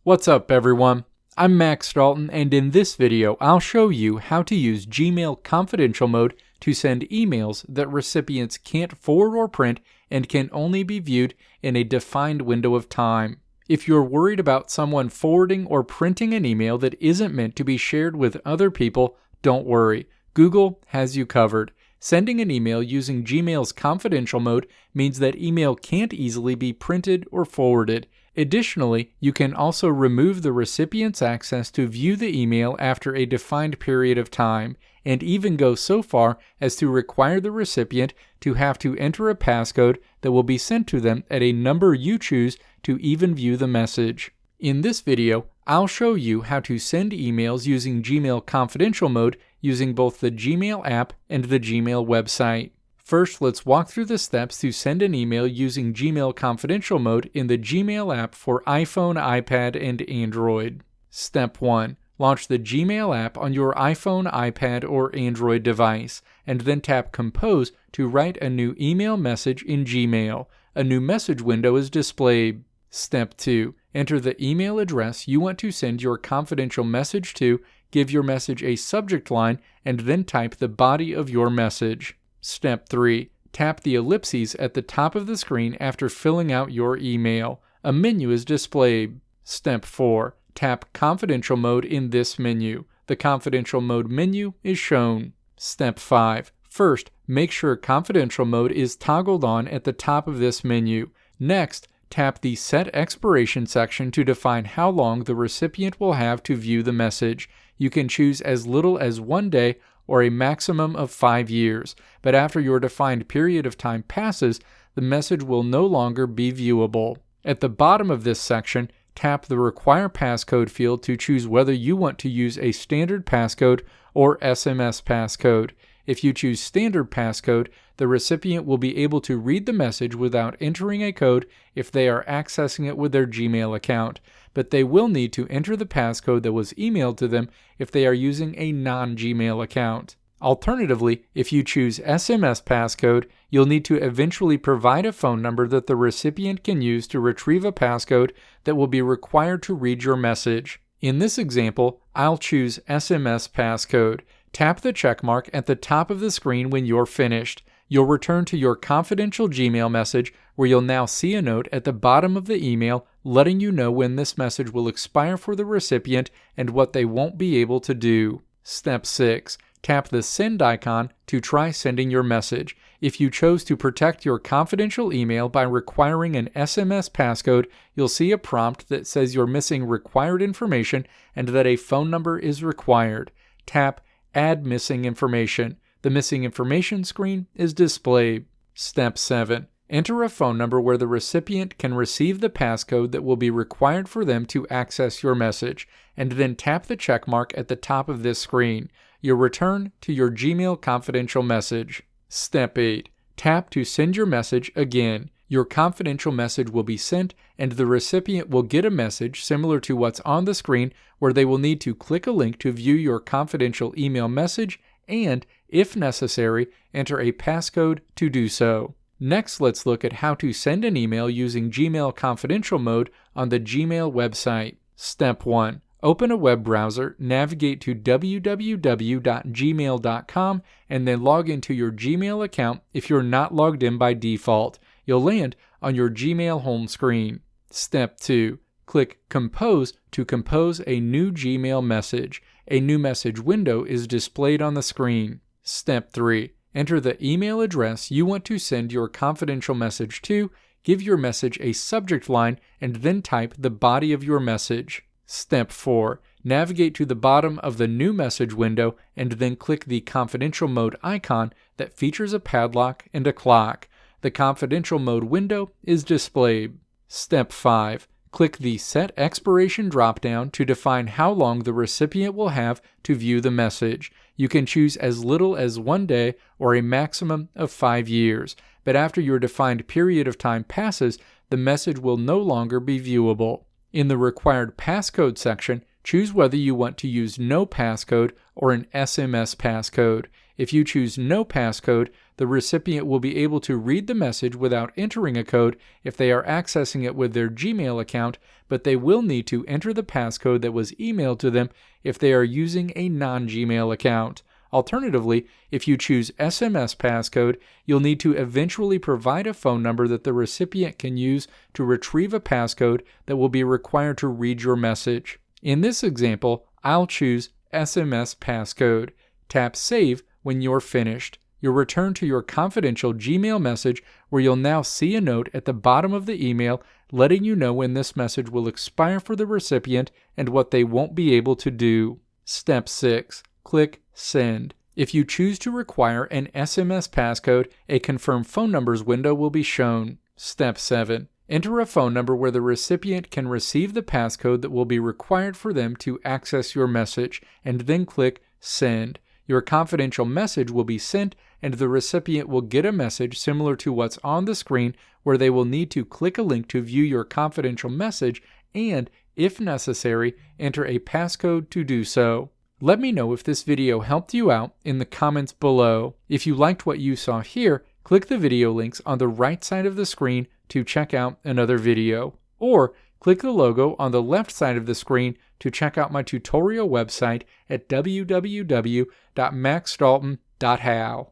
What's up, everyone? I'm Max Dalton, and in this video, I'll show you how to use Gmail Confidential Mode to send emails that recipients can't forward or print and can only be viewed in a defined window of time. If you're worried about someone forwarding or printing an email that isn't meant to be shared with other people, don't worry. Google has you covered. Sending an email using Gmail's confidential mode means that email can't easily be printed or forwarded. Additionally, you can also remove the recipient's access to view the email after a defined period of time, and even go so far as to require the recipient to have to enter a passcode that will be sent to them at a number you choose to even view the message. In this video, I'll show you how to send emails using Gmail Confidential Mode using both the Gmail app and the Gmail website. First, let's walk through the steps to send an email using Gmail Confidential Mode in the Gmail app for iPhone, iPad, and Android. Step 1. Launch the Gmail app on your iPhone, iPad, or Android device, and then tap Compose to write a new email message in Gmail. A new message window is displayed. Step 2. Enter the email address you want to send your confidential message to, give your message a subject line, and then type the body of your message. Step 3. Tap the ellipses at the top of the screen after filling out your email. A menu is displayed. Step 4. Tap Confidential Mode in this menu. The Confidential Mode menu is shown. Step 5. First, make sure Confidential Mode is toggled on at the top of this menu. Next, tap the Set Expiration section to define how long the recipient will have to view the message. You can choose as little as 1 day or a maximum of 5 years, but after your defined period of time passes, the message will no longer be viewable. At the bottom of this section, tap the Require Passcode field to choose whether you want to use a standard passcode or SMS passcode. If you choose standard passcode, the recipient will be able to read the message without entering a code if they are accessing it with their Gmail account, but they will need to enter the passcode that was emailed to them if they are using a non-Gmail account. Alternatively, if you choose SMS passcode, you'll need to eventually provide a phone number that the recipient can use to retrieve a passcode that will be required to read your message. In this example, I'll choose SMS passcode. Tap the checkmark at the top of the screen when you're finished. You'll return to your confidential Gmail message, where you'll now see a note at the bottom of the email letting you know when this message will expire for the recipient and what they won't be able to do. Step 6. Tap the send icon to try sending your message. If you chose to protect your confidential email by requiring an SMS passcode, you'll see a prompt that says you're missing required information and that a phone number is required. Tap Add Missing Information. The missing information screen is displayed. Step 7. Enter a phone number where the recipient can receive the passcode that will be required for them to access your message, and then tap the checkmark at the top of this screen. You'll return to your Gmail confidential message. Step 8. Tap to send your message again. Your confidential message will be sent, and the recipient will get a message similar to what's on the screen, where they will need to click a link to view your confidential email message and, if necessary, enter a passcode to do so. Next, let's look at how to send an email using Gmail Confidential Mode on the Gmail website. Step 1. Open a web browser, navigate to www.gmail.com, and then log into your Gmail account if you're not logged in by default. You'll land on your Gmail home screen. Step 2. Click Compose to compose a new Gmail message. A new message window is displayed on the screen. Step 3. Enter the email address you want to send your confidential message to, give your message a subject line, and then type the body of your message. Step 4. Navigate to the bottom of the new message window and then click the confidential mode icon that features a padlock and a clock. The confidential mode window is displayed. Step 5. Click the Set Expiration dropdown to define how long the recipient will have to view the message. You can choose as little as 1 day or a maximum of 5 years, but after your defined period of time passes, the message will no longer be viewable. In the Required Passcode section, choose whether you want to use no passcode or an SMS passcode. If you choose no passcode, the recipient will be able to read the message without entering a code if they are accessing it with their Gmail account, but they will need to enter the passcode that was emailed to them if they are using a non-Gmail account. Alternatively, if you choose SMS passcode, you'll need to eventually provide a phone number that the recipient can use to retrieve a passcode that will be required to read your message. In this example, I'll choose SMS passcode. Tap Save when you're finished. You'll return to your confidential Gmail message where you'll now see a note at the bottom of the email letting you know when this message will expire for the recipient and what they won't be able to do. Step 6. Click Send. If you choose to require an SMS passcode, a Confirm Phone Numbers window will be shown. Step 7. Enter a phone number where the recipient can receive the passcode that will be required for them to access your message, and then click Send. Your confidential message will be sent, and the recipient will get a message similar to what's on the screen where they will need to click a link to view your confidential message and, if necessary, enter a passcode to do so. Let me know if this video helped you out in the comments below. If you liked what you saw here, click the video links on the right side of the screen to check out another video, or click the logo on the left side of the screen to check out my tutorial website at www.maxdalton.how.